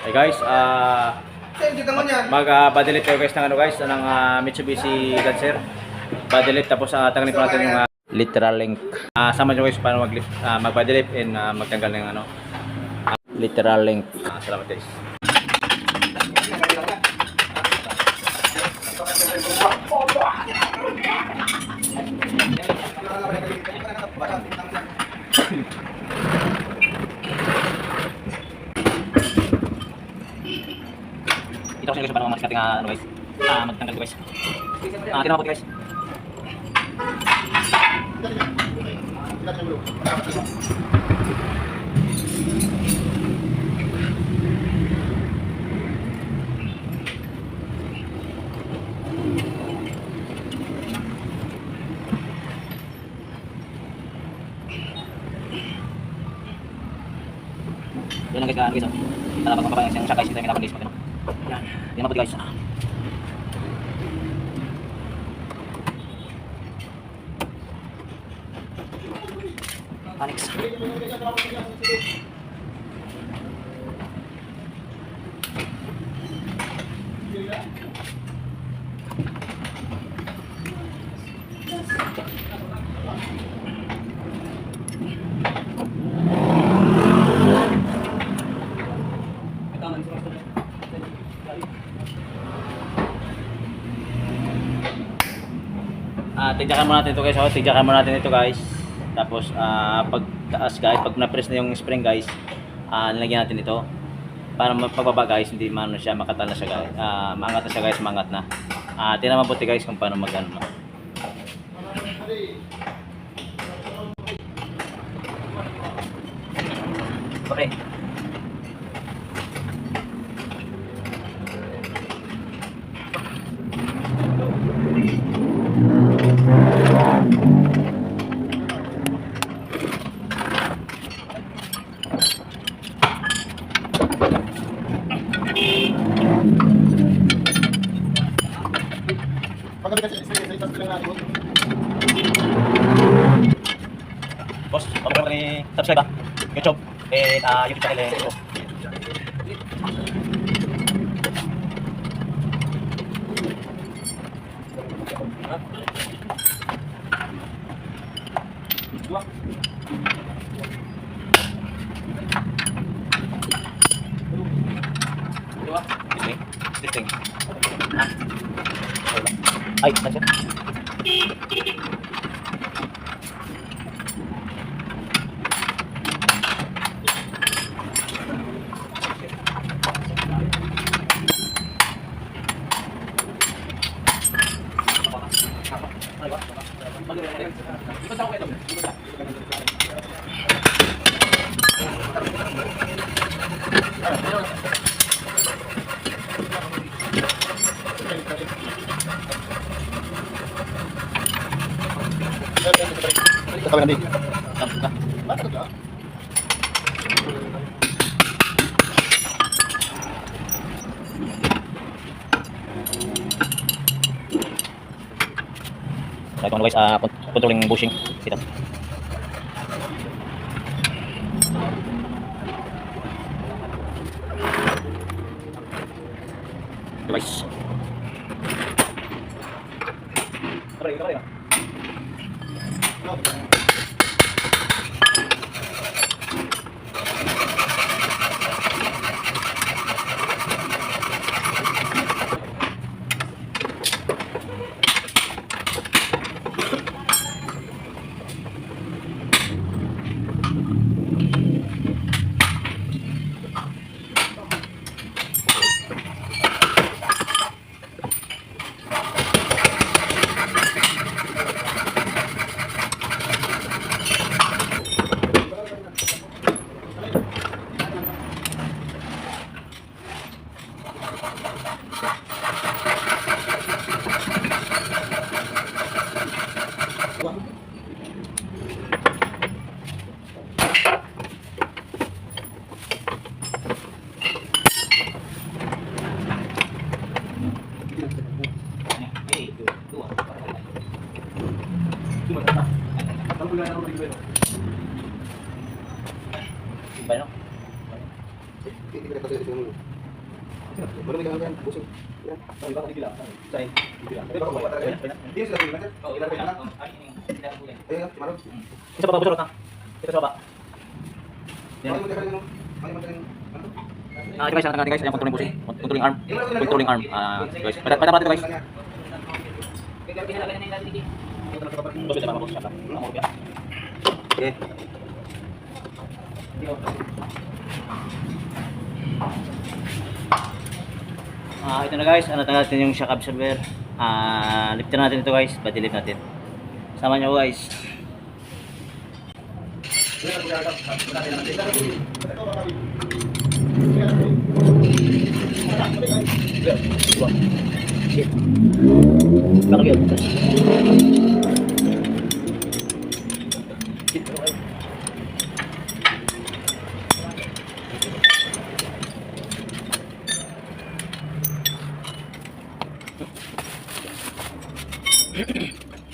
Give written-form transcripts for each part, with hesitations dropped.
Hey guys, mag-badilit tayo guys ng ano guys, ng Mitsubishi Lancer. Badilit tapos tanggalin po natin yung literal link. Sama nyo guys paano mag-badilit and magtanggal ng ano literal link. Salamat guys. Ito kasi guys paano mag-discard ng ano guys. Magtanggal ko guys. Tinawa po guys. Yan lang guys, guys. Para pagpapabayang siyang siya guys, ito yung pinapag-days mo. Yan. Yan naman po guys. Alex. Tidyakan muna natin ito guys. Tidyakan muna natin ito guys. Tapos pagtaas guys, pag na-press na yung spring guys, nilagyan natin ito. Para pagbaba guys, hindi maano siya, makatan na siya guys. Maangat na siya guys, maangat na. Tingnan mabuti guys kung paano magano. Okay. Boss, pag ni subscribe YouTube and YouTube channel ko. Testing. Ay, nandiyan. Kami nanti. Ito guys, controlling bushing setup. Guys. Kaya. Bueno. Baru megang kan pusing. Ya. Kalau iba dikila. Say. Dikila. Pero ko talaga yan. Hindi sila dikila. Oh, ilan na. Eh, marami. Isa pa ba busurot na? Ito sa baba. Ano mo tayo ano? Ano mo tayo? Guys, ang guys, yung controlling pushing, controlling arm. Controlling arm. Guys, patapa dito guys. Boss, ito boss. Okay. Ito na guys, ano natin yung shock absorber. Liftin natin ito guys, body lift natin. Sama nyo guys. Bakit yun?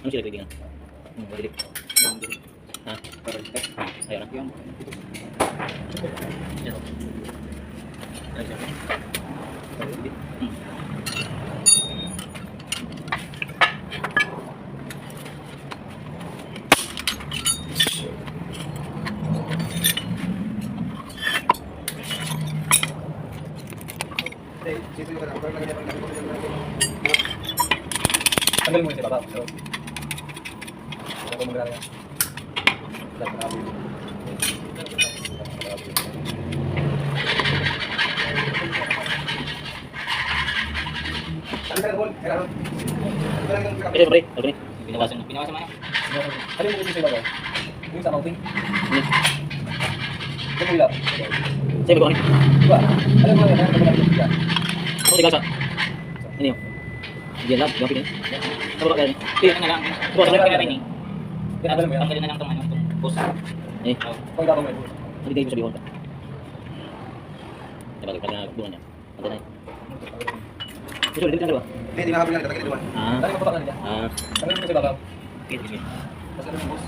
Ano sila kaibigan? Balik. Ha? Ayun na. Tanggal mo yung baba. So, ako mag-aaral yan. Ito pre, ito ni. Pinawasan mo. Pinawasan mo na. Ano yung sa baba? Yung sa mounting? Ito mo ilaw. Sige, ko ni. Diba? Alam mo yan, ano ba yan? Ano tigas ah? Ano yun? Diyan lang, gamit ni. Sa baba kaya ni. Tiyan na lang. Bukas lang kaya ni. Alam mo yan? Tanggalin na lang itong ano, itong post. Eh, Pag ako may bull. hindi kayo sabihin ko. Diba, pag nagbuhan niya. Ante na yun. Gusto ulit, dito na diba? Hindi, di makapil lang. Tatagin ito. Tali mo pa kanila. Tanggal mo sa baba. Sige, sige. Tapos ano yung boss?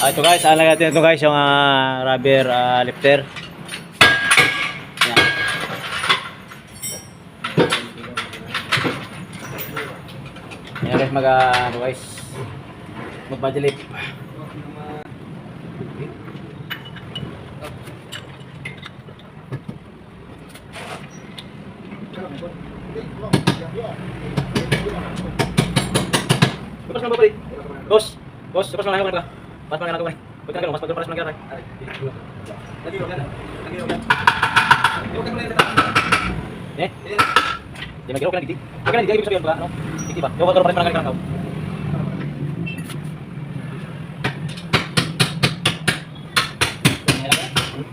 Ito guys, alagay natin ito guys, yung rubber lifter. Yan. Yan guys, ano guys, mag-body lift. Lepas na ba pare? Boss, lepas na lang ako. Pas mga nagawa. Pagka mas pagparas ng garay. Lagi yun. Lagi yun. Yung kanya nila. Eh? Di magiro ka na giti. Pagka hindi ibig sabihin ba ano? Giti ba? Yung paras ng garay.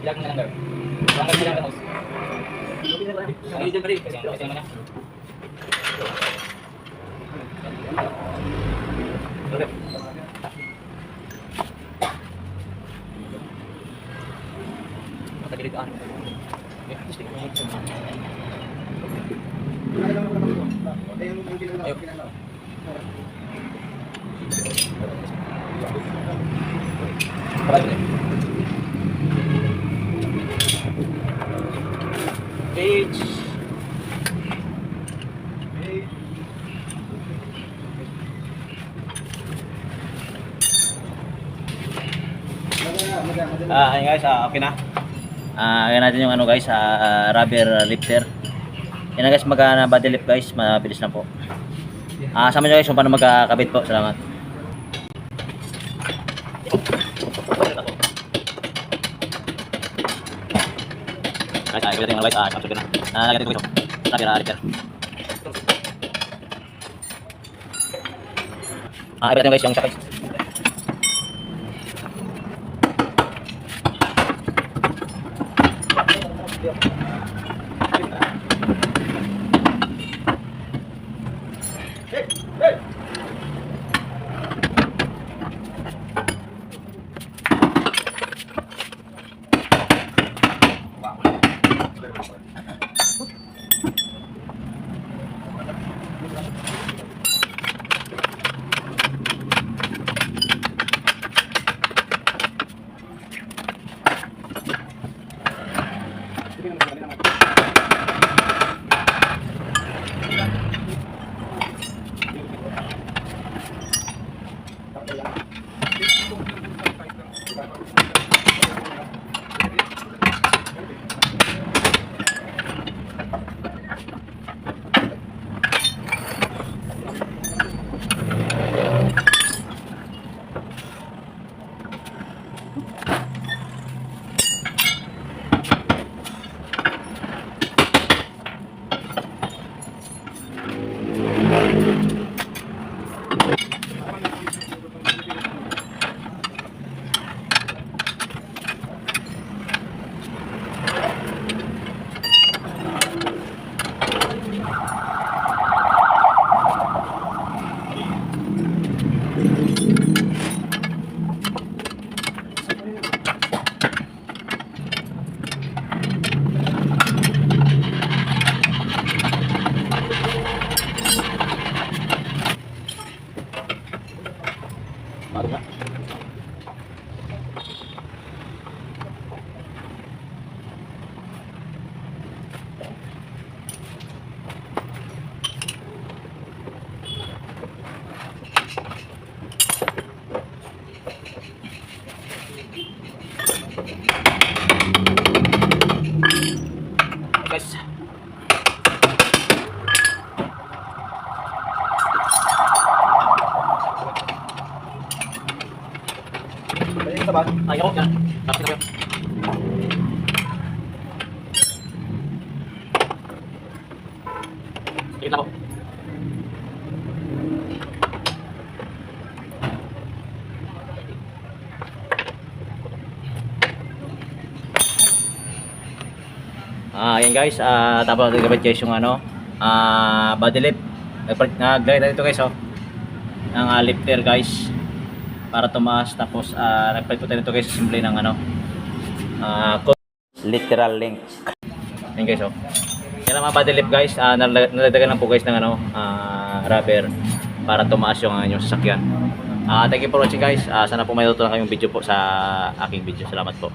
Ilag na lang daw. Bangka sila ng house. Ang ilan pa rin kasi ang mana. Okay. Dilitaan. Eh, gusto ko ayo. Page. Ayun guys, okay na. Ayan natin yung ano guys, rubber lifter. Yan na guys, body lift guys, mabilis lang po. Sama nyo guys kung paano magkakabit po. Salamat. Guys, ikot natin yung guys, capsule ko na. Lagyan natin ko ito. Rubber lifter. Ikot natin guys yung isa guys. Guys. Pwede yung sabat. Ay, ako yan. Tapos na kayo. Sige na ako. Ayan guys, tapos nagkabit guys yung ano, body lift. Naglagay na dito guys oh, ng lifter guys para tumaas. Tapos nagpalit po tayo nito guys, simple ng ano, literal link. Ayan guys oh. Yan ang mga body lift guys, nalagdagan lang po guys ng ano, rubber para tumaas yung inyong sasakyan. Thank you for watching guys. Sana po may natutunan kayong video po sa aking video. Salamat po.